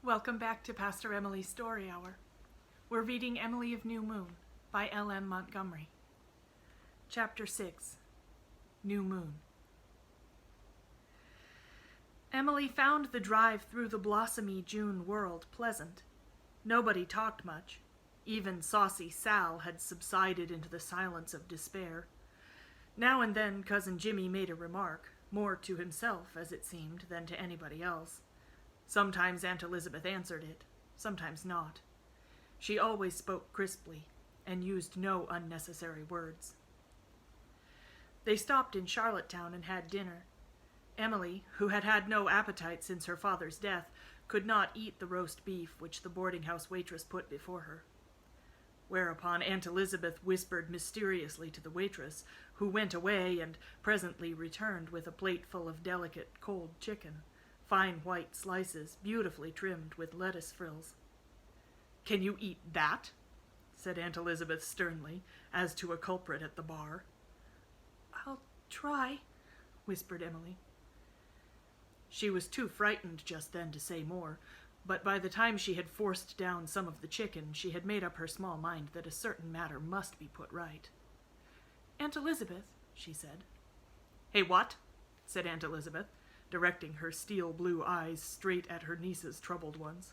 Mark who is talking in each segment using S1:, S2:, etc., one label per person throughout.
S1: Welcome back to Pastor Emilie's Story Hour. We're reading Emilie of New Moon by L.M. Montgomery. Chapter 6, New Moon. Emilie found the drive through the blossomy June world pleasant. Nobody talked much. Even saucy Sal had subsided into the silence of despair. Now and then Cousin Jimmy made a remark, more to himself, as it seemed, than to anybody else. Sometimes Aunt Elizabeth answered it, sometimes not. She always spoke crisply, and used no unnecessary words. They stopped in Charlottetown and had dinner. Emilie, who had had no appetite since her father's death, could not eat the roast beef which the boarding-house waitress put before her. Whereupon Aunt Elizabeth whispered mysteriously to the waitress, who went away and presently returned with a plate full of delicate cold chicken, fine white slices, beautifully trimmed with lettuce frills. "Can you eat that?" said Aunt Elizabeth sternly, as to a culprit at the bar. "I'll try," whispered Emilie. She was too frightened just then to say more, but by the time she had forced down some of the chicken, she had made up her small mind that a certain matter must be put right. "Aunt Elizabeth," she said. "Hey, what?" said Aunt Elizabeth, directing her steel-blue eyes straight at her niece's troubled ones.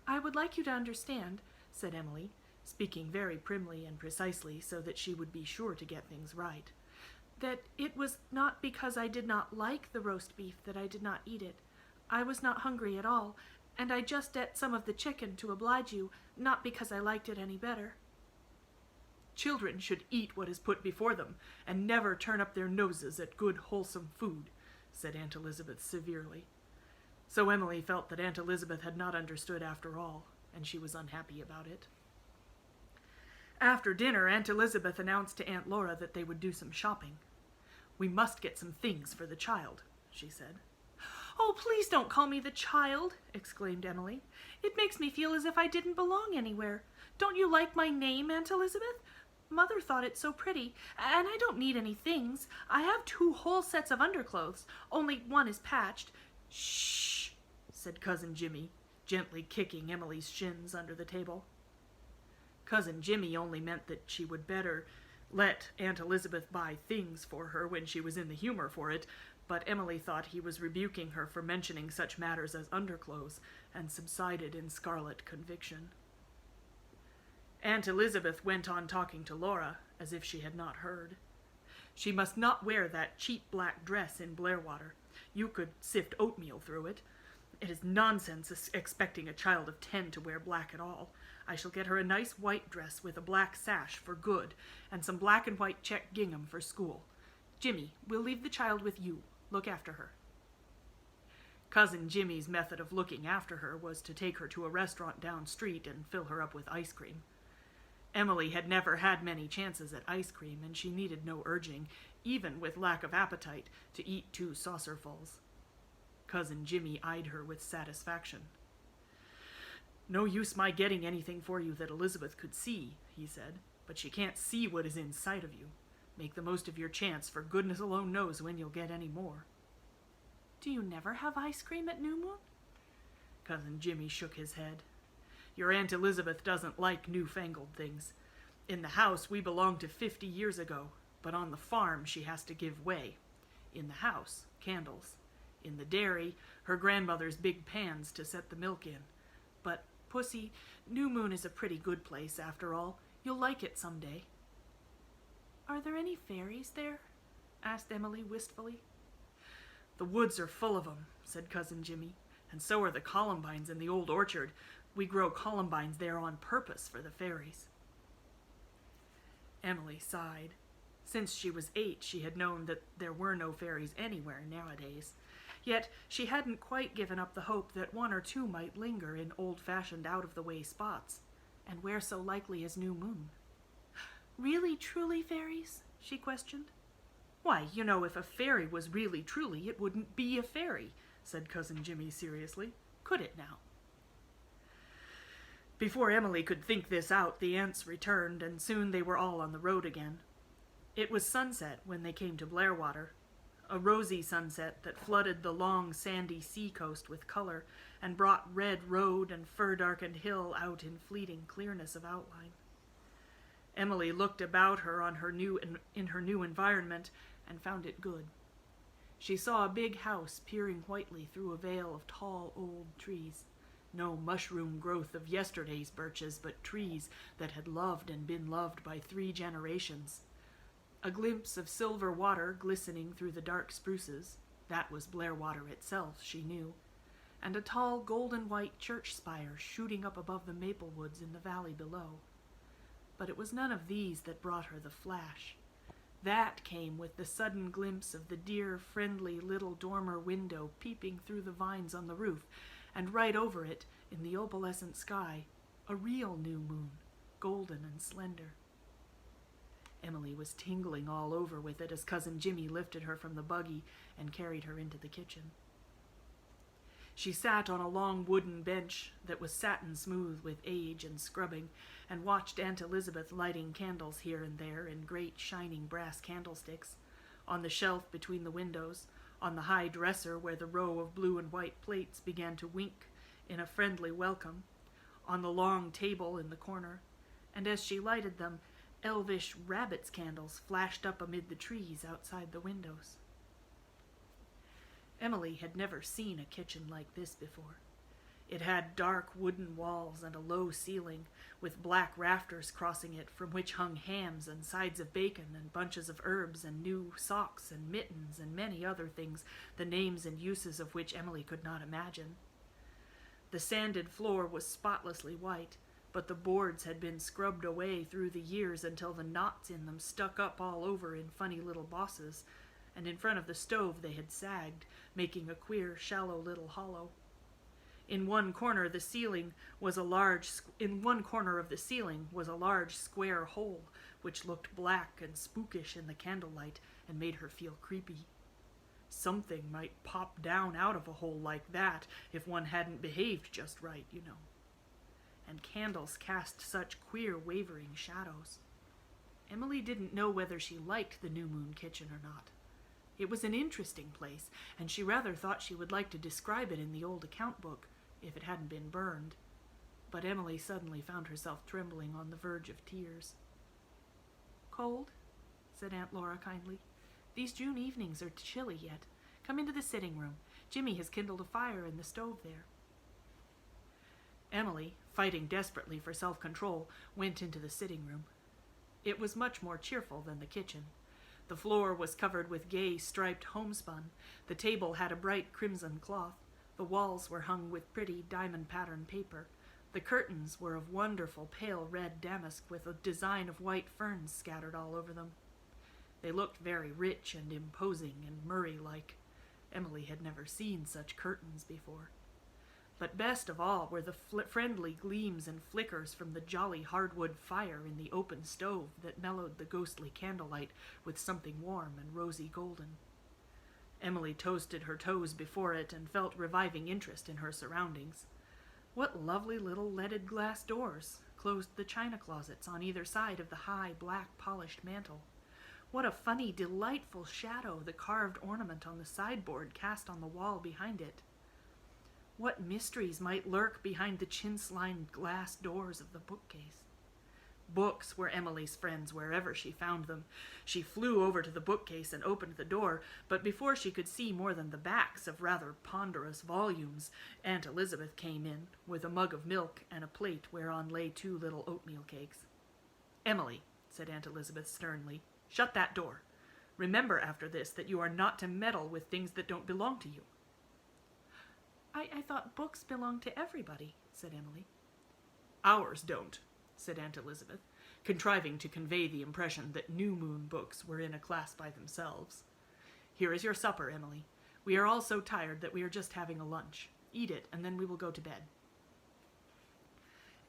S1: I would like you to understand," said Emilie, speaking very primly and precisely so that she would be sure to get things right, "that it was not because I did not like the roast beef that I did not eat it. I was not hungry at all, and I just ate some of the chicken to oblige you, not because I liked it any better." "Children should eat what is put before them, and never turn up their noses at good, wholesome food," said Aunt Elizabeth severely. So Emilie felt that Aunt Elizabeth had not understood after all, and she was unhappy about it. After dinner, Aunt Elizabeth announced to Aunt Laura that they would do some shopping. "We must get some things for the child," she said. "Oh, please don't call me the child," exclaimed Emilie. "It makes me feel as if I didn't belong anywhere. Don't you like my name, Aunt Elizabeth? Mother thought it so pretty, and I don't need any things. I have 2 whole sets of underclothes, only one is patched." "Shh," said Cousin Jimmy, gently kicking Emilie's shins under the table. Cousin Jimmy only meant that she would better let Aunt Elizabeth buy things for her when she was in the humor for it, but Emilie thought he was rebuking her for mentioning such matters as underclothes, and subsided in scarlet conviction. Aunt Elizabeth went on talking to Laura, as if she had not heard. She must not wear that cheap black dress in Blairwater. You could sift oatmeal through it. It is nonsense expecting a child of 10 to wear black at all. I shall get her a nice white dress with a black sash for good, and some black and white check gingham for school. Jimmy, we'll leave the child with you. Look after her." Cousin Jimmy's method of looking after her was to take her to a restaurant down street and fill her up with ice cream. Emilie had never had many chances at ice cream, and she needed no urging, even with lack of appetite, to eat 2 saucerfuls. Cousin Jimmy eyed her with satisfaction. "No use my getting anything for you that Elizabeth could see," he said, "but she can't see what is inside of you. Make the most of your chance, for goodness alone knows when you'll get any more." "Do you never have ice cream at New Moon?" Cousin Jimmy shook his head. "Your Aunt Elizabeth doesn't like newfangled things. In the house we belong to 50 years ago, but on the farm she has to give way. In the house, candles. In the dairy, her grandmother's big pans to set the milk in. But, Pussy, New Moon is a pretty good place, after all. You'll like it some day." "Are there any fairies there?" asked Emilie wistfully. "The woods are full of 'em," said Cousin Jimmy, "and so are the columbines in the old orchard. We grow columbines there on purpose for the fairies." Emilie sighed. Since she was 8, she had known that there were no fairies anywhere nowadays. Yet she hadn't quite given up the hope that 1 or 2 might linger in old-fashioned, out-of-the-way spots. And where so likely as New Moon? "Really, truly fairies?" she questioned. "Why, you know, if a fairy was really, truly, it wouldn't be a fairy," said Cousin Jimmy seriously. "Could it now?" Before Emilie could think this out, the aunts returned, and soon they were all on the road again. It was sunset when they came to Blairwater. a rosy sunset that flooded the long sandy seacoast with color and brought red road and fir-darkened hill out in fleeting clearness of outline. Emilie looked about her in her new environment and found it good. She saw a big house peering whitely through a veil of tall old trees. No mushroom growth of yesterday's birches, but trees that had loved and been loved by 3 generations. A glimpse of silver water glistening through the dark spruces. That was Blairwater itself, she knew. And a tall golden-white church spire shooting up above the maple woods in the valley below. But it was none of these that brought her the flash. That came with the sudden glimpse of the dear, friendly little dormer window peeping through the vines on the roof, and right over it, in the opalescent sky, a real new moon, golden and slender. Emilie was tingling all over with it as Cousin Jimmy lifted her from the buggy and carried her into the kitchen. She sat on a long wooden bench that was satin smooth with age and scrubbing, and watched Aunt Elizabeth lighting candles here and there in great shining brass candlesticks, on the shelf between the windows, on the high dresser where the row of blue and white plates began to wink in a friendly welcome, on the long table in the corner, and as she lighted them, elvish rabbit's candles flashed up amid the trees outside the windows. Emilie had never seen a kitchen like this before. It had dark wooden walls and a low ceiling, with black rafters crossing it, from which hung hams and sides of bacon and bunches of herbs and new socks and mittens and many other things, the names and uses of which Emilie could not imagine. The sanded floor was spotlessly white, but the boards had been scrubbed away through the years until the knots in them stuck up all over in funny little bosses, and in front of the stove they had sagged, making a queer, shallow little hollow. In one corner of the ceiling was a large square hole, which looked black and spookish in the candlelight and made her feel creepy. Something might pop down out of a hole like that if one hadn't behaved just right, you know. And candles cast such queer, wavering shadows. Emilie didn't know whether she liked the New Moon kitchen or not. It was an interesting place, and she rather thought she would like to describe it in the old account book, if it hadn't been burned. But Emilie suddenly found herself trembling on the verge of tears. "Cold?" said Aunt Laura kindly. "These June evenings are chilly yet. Come into the sitting room. Jimmy has kindled a fire in the stove there." Emilie, fighting desperately for self-control, went into the sitting room. It was much more cheerful than the kitchen. The floor was covered with gay striped homespun. The table had a bright crimson cloth. The walls were hung with pretty diamond-patterned paper. The curtains were of wonderful pale red damask with a design of white ferns scattered all over them. They looked very rich and imposing and Murray-like. Emilie had never seen such curtains before. But best of all were the friendly gleams and flickers from the jolly hardwood fire in the open stove that mellowed the ghostly candlelight with something warm and rosy golden. Emilie toasted her toes before it and felt reviving interest in her surroundings. What lovely little leaded glass doors closed the china closets on either side of the high, black, polished mantel. What a funny, delightful shadow the carved ornament on the sideboard cast on the wall behind it. What mysteries might lurk behind the chintz-lined glass doors of the bookcase? Books were Emilie's friends wherever she found them. She flew over to the bookcase and opened the door, but before she could see more than the backs of rather ponderous volumes, Aunt Elizabeth came in with a mug of milk and a plate whereon lay 2 little oatmeal cakes. "Emilie," said Aunt Elizabeth sternly, "shut that door. Remember after this that you are not to meddle with things that don't belong to you." I thought books belonged to everybody," said Emilie. "Ours don't," said Aunt Elizabeth, contriving to convey the impression that New Moon books were in a class by themselves. "Here is your supper, Emilie. We are all so tired that we are just having a lunch. Eat it, and then we will go to bed."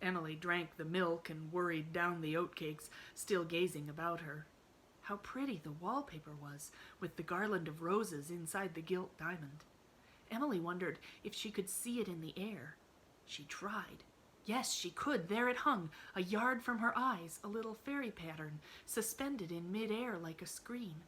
S1: Emilie drank the milk and worried down the oatcakes, still gazing about her. How pretty the wallpaper was, with the garland of roses inside the gilt diamond. Emilie wondered if she could see it in the air. She tried. Yes, she could. There it hung, a yard from her eyes, a little fairy pattern, suspended in mid-air like a screen.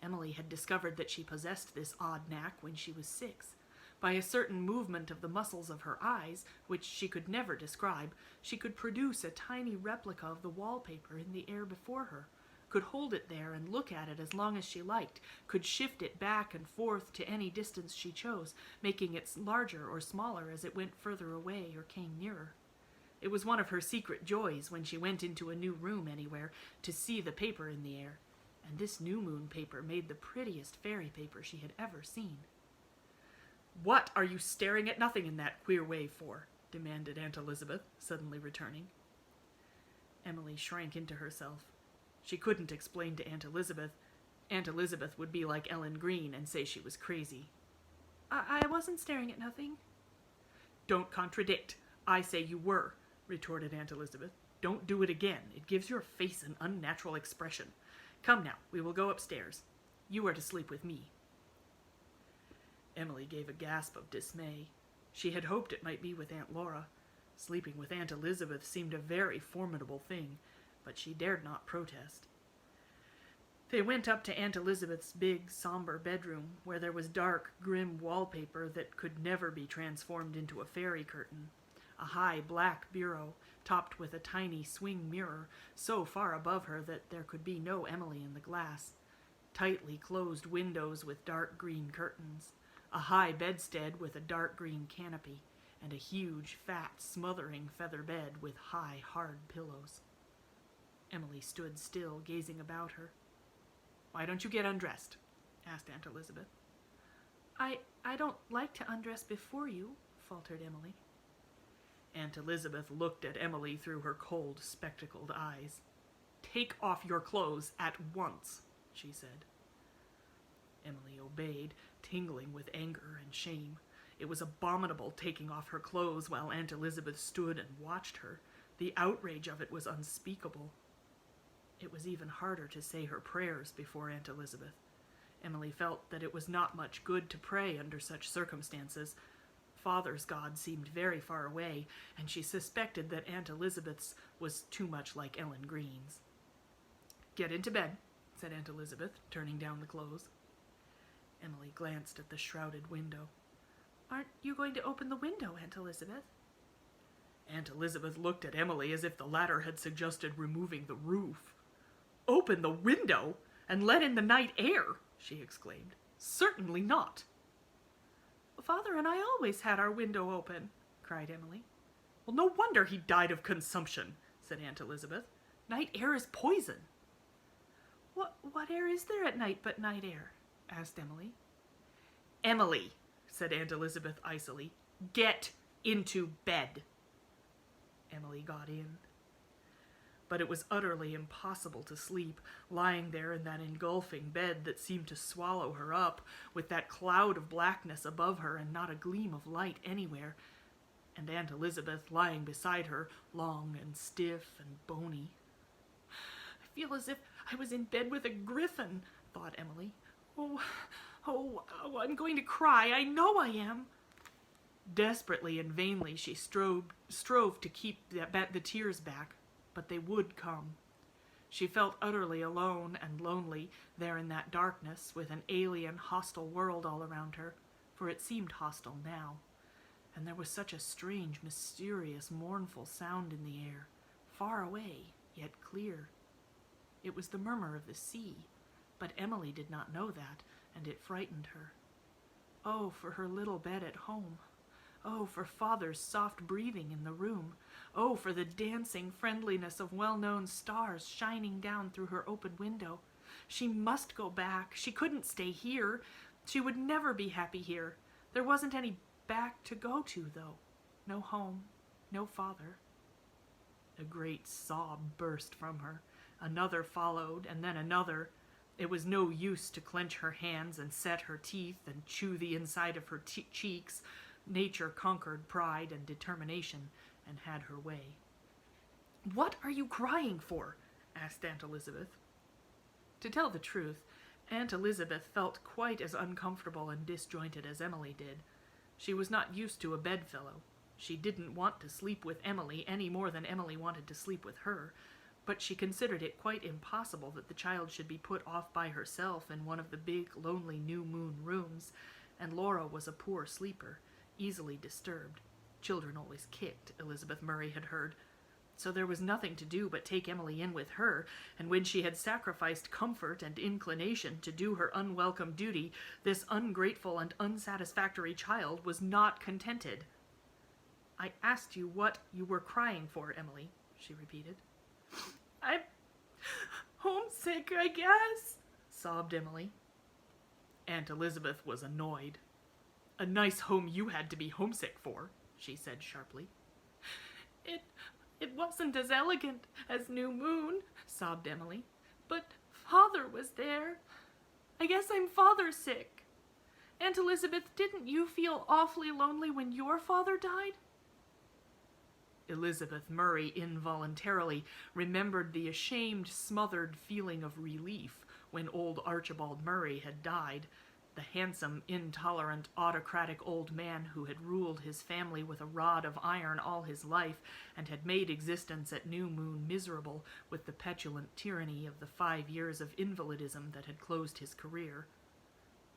S1: Emilie had discovered that she possessed this odd knack when she was 6. By a certain movement of the muscles of her eyes, which she could never describe, she could produce a tiny replica of the wallpaper in the air before her, could hold it there and look at it as long as she liked, could shift it back and forth to any distance she chose, making it larger or smaller as it went further away or came nearer. It was one of her secret joys when she went into a new room anywhere to see the paper in the air, and this new moon paper made the prettiest fairy paper she had ever seen. "What are you staring at nothing in that queer way for?" demanded Aunt Elizabeth, suddenly returning. Emilie shrank into herself. She couldn't explain to Aunt Elizabeth. Aunt Elizabeth would be like Ellen Green and say she was crazy. I wasn't staring at nothing." "Don't contradict. I say you were," retorted Aunt Elizabeth. "Don't do it again. It gives your face an unnatural expression. Come now, we will go upstairs. You are to sleep with me." Emilie gave a gasp of dismay. She had hoped it might be with Aunt Laura. Sleeping with Aunt Elizabeth seemed a very formidable thing, but she dared not protest. They went up to Aunt Elizabeth's big, somber bedroom, where there was dark, grim wallpaper that could never be transformed into a fairy curtain, a high black bureau, topped with a tiny swing mirror, so far above her that there could be no Emilie in the glass, tightly closed windows with dark green curtains, a high bedstead with a dark green canopy, and a huge, fat, smothering feather bed with high, hard pillows. Emilie stood still, gazing about her. "Why don't you get undressed?" asked Aunt Elizabeth. I don't like to undress before you," faltered Emilie. Aunt Elizabeth looked at Emilie through her cold, spectacled eyes. "Take off your clothes at once," she said. Emilie obeyed, tingling with anger and shame. It was abominable taking off her clothes while Aunt Elizabeth stood and watched her. The outrage of it was unspeakable. It was even harder to say her prayers before Aunt Elizabeth. Emilie felt that it was not much good to pray under such circumstances. Father's God seemed very far away, and she suspected that Aunt Elizabeth's was too much like Ellen Green's. "Get into bed," said Aunt Elizabeth, turning down the clothes. Emilie glanced at the shrouded window. "Aren't you going to open the window, Aunt Elizabeth?" Aunt Elizabeth looked at Emilie as if the latter had suggested removing the roof. "Open the window and let in the night air!" she exclaimed. "Certainly not." "Father and I always had our window open," cried Emilie. "Well, no wonder he died of consumption," said Aunt Elizabeth. "Night air is poison." What air is there at night but night air?" asked Emilie. "Emilie," said Aunt Elizabeth icily, "get into bed." Emilie got in. But it was utterly impossible to sleep, lying there in that engulfing bed that seemed to swallow her up, with that cloud of blackness above her and not a gleam of light anywhere, and Aunt Elizabeth lying beside her, long and stiff and bony. "I feel as if I was in bed with a griffin," thought Emilie. Oh, I'm going to cry. I know I am." Desperately and vainly she strove to keep the tears back, but they would come. She felt utterly alone and lonely there in that darkness, with an alien, hostile world all around her, for it seemed hostile now. And there was such a strange, mysterious, mournful sound in the air, far away, yet clear. It was the murmur of the sea, but Emilie did not know that, and it frightened her. Oh, for her little bed at home! Oh, for Father's soft breathing in the room! Oh, for the dancing friendliness of well-known stars shining down through her open window! She must go back. She couldn't stay here. She would never be happy here. There wasn't any back to go to, though. No home, no father. A great sob burst from her. Another followed, and then another. It was no use to clench her hands and set her teeth and chew the inside of her cheeks. Nature conquered pride and determination and had her way. "What are you crying for?" asked Aunt Elizabeth. To tell the truth, Aunt Elizabeth felt quite as uncomfortable and disjointed as Emilie did. She was not used to a bedfellow. She didn't want to sleep with Emilie any more than Emilie wanted to sleep with her, but she considered it quite impossible that the child should be put off by herself in one of the big, lonely new moon rooms, and Laura was a poor sleeper, easily disturbed. Children always kicked, Elizabeth Murray had heard. So there was nothing to do but take Emilie in with her, and when she had sacrificed comfort and inclination to do her unwelcome duty, this ungrateful and unsatisfactory child was not contented. "I asked you what you were crying for, Emilie," she repeated. "I'm homesick, I guess," sobbed Emilie. Aunt Elizabeth was annoyed. "A nice home you had to be homesick for," she said sharply. It wasn't as elegant as New Moon," sobbed Emilie, "but Father was there. I guess I'm father sick. Aunt Elizabeth, didn't you feel awfully lonely when your father died?" Elizabeth Murray involuntarily remembered the ashamed, smothered feeling of relief when old Archibald Murray had died, the handsome, intolerant, autocratic old man who had ruled his family with a rod of iron all his life and had made existence at New Moon miserable with the petulant tyranny of the 5 years of invalidism that had closed his career.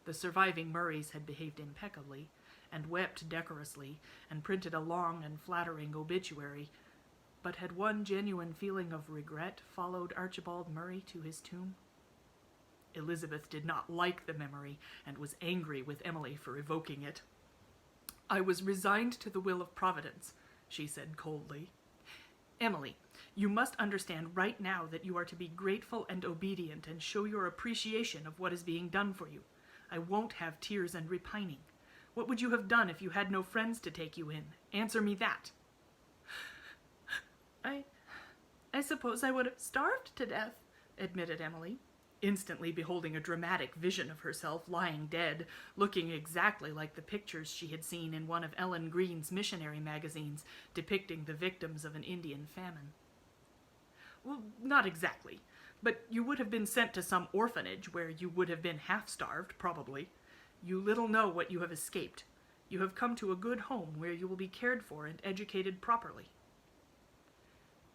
S1: The surviving Murrays had behaved impeccably, and wept decorously, and printed a long and flattering obituary, but had one genuine feeling of regret followed Archibald Murray to his tomb? Elizabeth did not like the memory, and was angry with Emilie for evoking it. "I was resigned to the will of Providence," she said coldly. "Emilie, you must understand right now that you are to be grateful and obedient and show your appreciation of what is being done for you. I won't have tears and repining. What would you have done if you had no friends to take you in? Answer me that." I suppose I would have starved to death," admitted Emilie, instantly beholding a dramatic vision of herself lying dead, looking exactly like the pictures she had seen in one of Ellen Green's missionary magazines depicting the victims of an Indian famine. "Well, not exactly, but you would have been sent to some orphanage where you would have been half-starved, probably. You little know what you have escaped. You have come to a good home where you will be cared for and educated properly."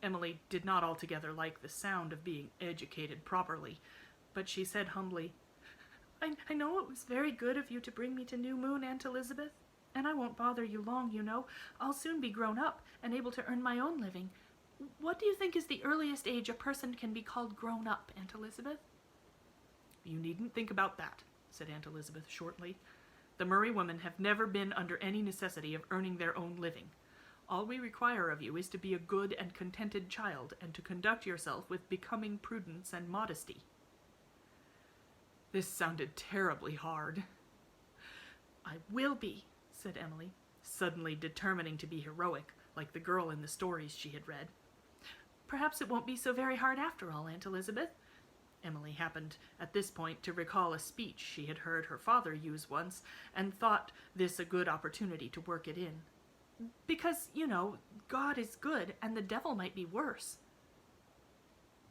S1: Emilie did not altogether like the sound of being educated properly, but she said humbly, I know it was very good of you to bring me to New Moon, Aunt Elizabeth, and I won't bother you long, you know. I'll soon be grown up and able to earn my own living. What do you think is the earliest age a person can be called grown up, Aunt Elizabeth?" "You needn't think about that," said Aunt Elizabeth shortly. "The Murray women have never been under any necessity of earning their own living. All we require of you is to be a good and contented child, and to conduct yourself with becoming prudence and modesty." This sounded terribly hard. "I will be," said Emilie, suddenly determining to be heroic, like the girl in the stories she had read. "Perhaps it won't be so very hard after all, Aunt Elizabeth." Emilie happened at this point to recall a speech she had heard her father use once, and thought this a good opportunity to work it in. "Because, you know, God is good, and the devil might be worse."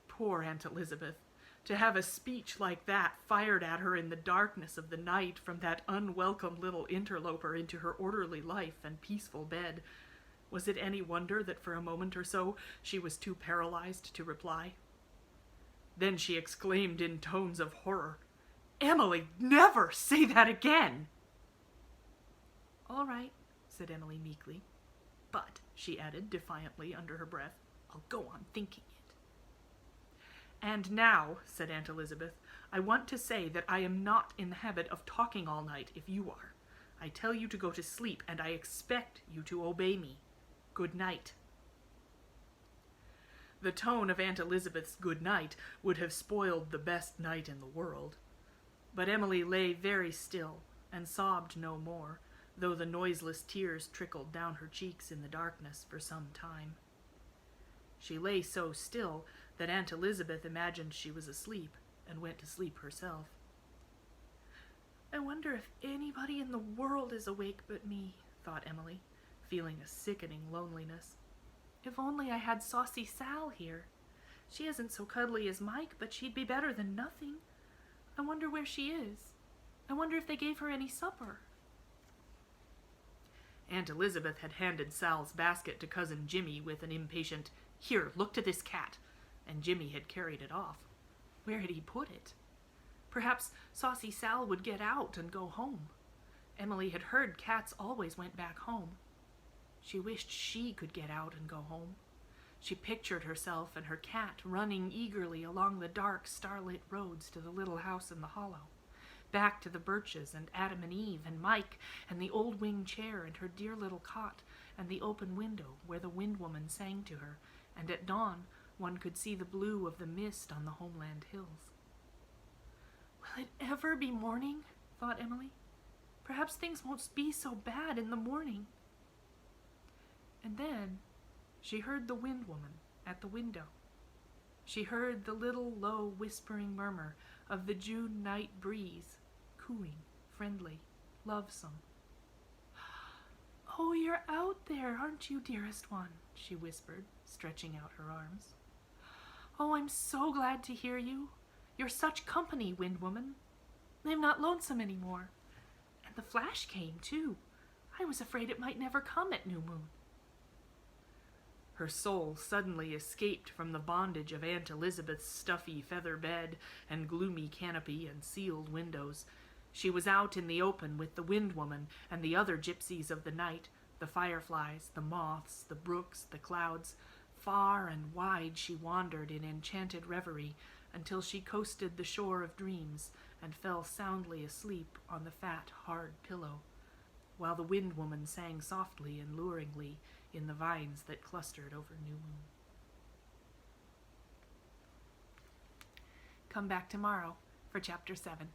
S1: Poor Aunt Elizabeth! To have a speech like that fired at her in the darkness of the night from that unwelcome little interloper into her orderly life and peaceful bed. Was it any wonder that for a moment or so she was too paralyzed to reply? Then she exclaimed in tones of horror, "Emilie, never say that again!" "All right," said Emilie meekly. "But," she added defiantly under her breath, "I'll go on thinking it." "And now," said Aunt Elizabeth, "I want to say that I am not in the habit of talking all night if you are. I tell you to go to sleep, and I expect you to obey me. Good night." The tone of Aunt Elizabeth's good night would have spoiled the best night in the world. But Emilie lay very still and sobbed no more, though the noiseless tears trickled down her cheeks in the darkness for some time. She lay so still that Aunt Elizabeth imagined she was asleep and went to sleep herself. "I wonder if anybody in the world is awake but me," thought Emilie, feeling a sickening loneliness. "If only I had Saucy Sal here. She isn't so cuddly as Mike, but she'd be better than nothing. I wonder where she is. I wonder if they gave her any supper." Aunt Elizabeth had handed Sal's basket to Cousin Jimmy with an impatient, "Here, look to this cat," and Jimmy had carried it off. Where had he put it? Perhaps Saucy Sal would get out and go home. Emilie had heard cats always went back home. She wished she could get out and go home. She pictured herself and her cat running eagerly along the dark, starlit roads to the little house in the hollow, back to the birches and Adam and Eve and Mike and the old wing chair and her dear little cot and the open window where the Wind Woman sang to her, and at dawn one could see the blue of the mist on the homeland hills. Will it ever be morning? Thought Emilie. Perhaps things won't be so bad in the morning. And then she heard the Wind Woman at the window. She heard the little low whispering murmur of the June night breeze, cooing, friendly, lovesome. "Oh, you're out there, aren't you, dearest one?" she whispered, stretching out her arms. "Oh, I'm so glad to hear you. You're such company, Wind Woman. I'm not lonesome any more. And the flash came, too. I was afraid it might never come at new moon." Her soul suddenly escaped from the bondage of Aunt Elizabeth's stuffy feather bed and gloomy canopy and sealed windows. She was out in the open with the Wind Woman and the other gypsies of the night, the fireflies, the moths, the brooks, the clouds. Far and wide she wandered in enchanted reverie until she coasted the shore of dreams and fell soundly asleep on the fat, hard pillow, while the Wind Woman sang softly and luringly in the vines that clustered over New Moon. Come back tomorrow for Chapter 7.